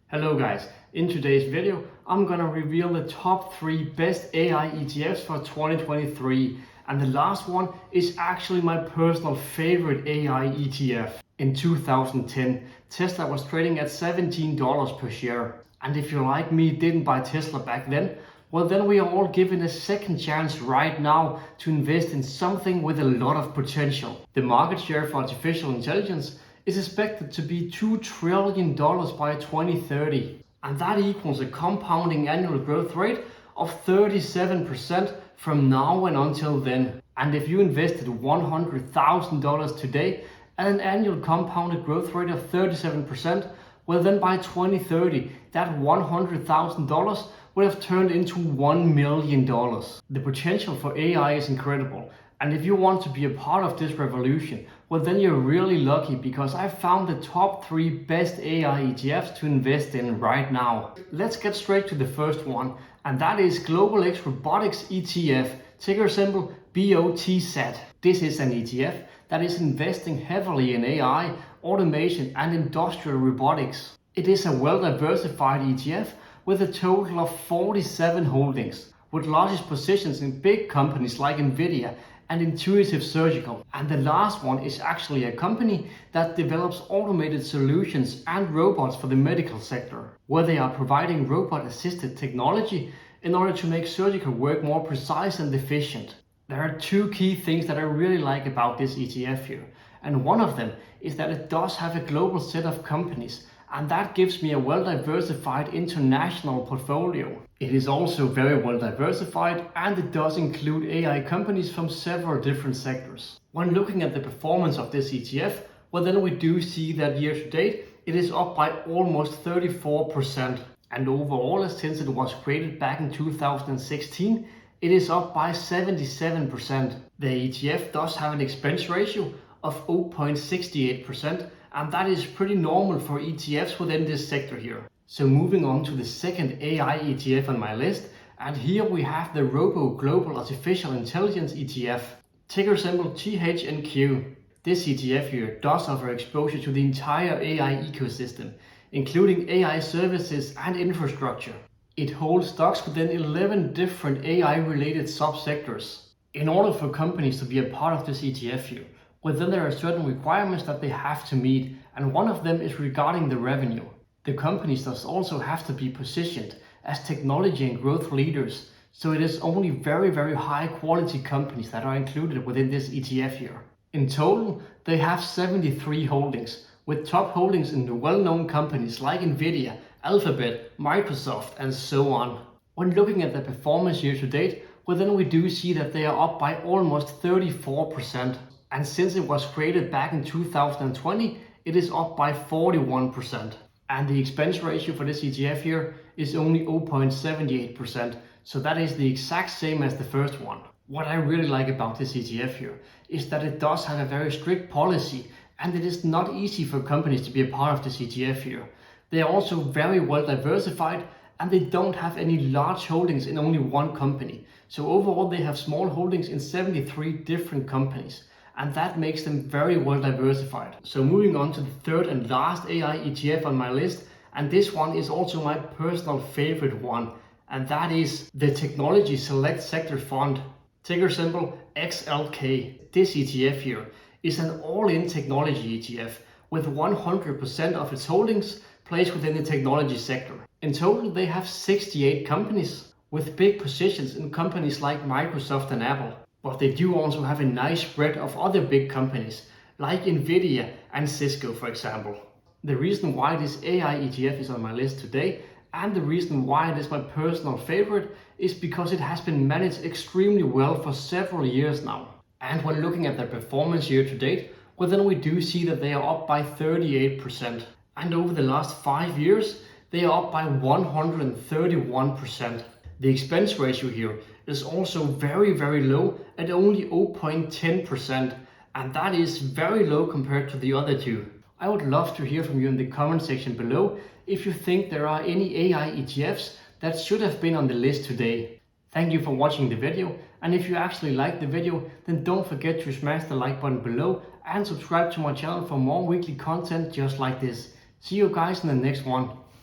Hello guys, in today's video I'm gonna reveal the top 3 best AI ETFs for 2023, and the last one is actually my personal favorite AI ETF. In 2010, Tesla was trading at $17 per share, and if you're like me, didn't buy Tesla back then, well then we are all given a second chance right now to invest in something with a lot of potential. The market share for artificial intelligence is expected to be $2 trillion by 2030, and that equals a compounding annual growth rate of 37% from now and until then. And if you invested $100,000 today at an annual compounded growth rate of 37%, well then by 2030, that $100,000 would have turned into $1 million. The potential for AI is incredible. And if you want to be a part of this revolution, well then you're really lucky, because I found the top 3 best AI ETFs to invest in right now. Let's get straight to the first one, and that is Global X Robotics ETF, ticker symbol BOTZ. This is an ETF that is investing heavily in AI, automation and industrial robotics. It is a well-diversified ETF with a total of 47 holdings, with largest positions in big companies like Nvidia and Intuitive Surgical. And the last one is actually a company that develops automated solutions and robots for the medical sector, where they are providing robot-assisted technology in order to make surgical work more precise and efficient. There are 2 key things that I really like about this ETF here, and one of them is that it does have a global set of companies, and that gives me a well-diversified international portfolio. It is also very well diversified, and it does include AI companies from several different sectors. When looking at the performance of this ETF, well then we do see that year to date it is up by almost 34%, and overall, since it was created back in 2016, it is up by 77%. The ETF does have an expense ratio of 0.68%, and that is pretty normal for ETFs within this sector here. So moving on to the second AI ETF on my list, and here we have the Robo Global Artificial Intelligence ETF, ticker symbol THNQ. This ETF here does offer exposure to the entire AI ecosystem, including AI services and infrastructure. It holds stocks within 11 different AI-related subsectors. In order for companies to be a part of this ETF here, well then there are certain requirements that they have to meet, and one of them is regarding the revenue. The companies does also have to be positioned as technology and growth leaders, so it is only very high quality companies that are included within this ETF here. In total, they have 73 holdings, with top holdings in the well-known companies like Nvidia, Alphabet, Microsoft and so on. When looking at the performance year to date, well then we do see that they are up by almost 34%. And since it was created back in 2020, it is up by 41%. And the expense ratio for this ETF here is only 0.78%, so that is the exact same as the first one. What I really like about this ETF here is that it does have a very strict policy, and it is not easy for companies to be a part of this ETF here. They are also very well diversified, and they don't have any large holdings in only one company. So overall they have small holdings in 73 different companies, and that makes them very well diversified. So moving on to the third and last AI ETF on my list, and this one is also my personal favorite one, and that is the Technology Select Sector Fund, ticker symbol XLK. This ETF here is an all-in technology ETF with 100% of its holdings placed within the technology sector. In total, they have 68 companies with big positions in companies like Microsoft and Apple. But they do also have a nice spread of other big companies like Nvidia and Cisco, for example. The reason why this AI ETF is on my list today, and the reason why it is my personal favorite, is because it has been managed extremely well for several years now. And when looking at their performance year to date, well then we do see that they are up by 38%. And over the last 5 years, they are up by 131%. The expense ratio here is also very low at only 0.10%, and that is very low compared to the other 2. I would love to hear from you in the comment section below if you think there are any AI ETFs that should have been on the list today. Thank you for watching the video, and if you actually liked the video, then don't forget to smash the like button below and subscribe to my channel for more weekly content just like this. See you guys in the next one.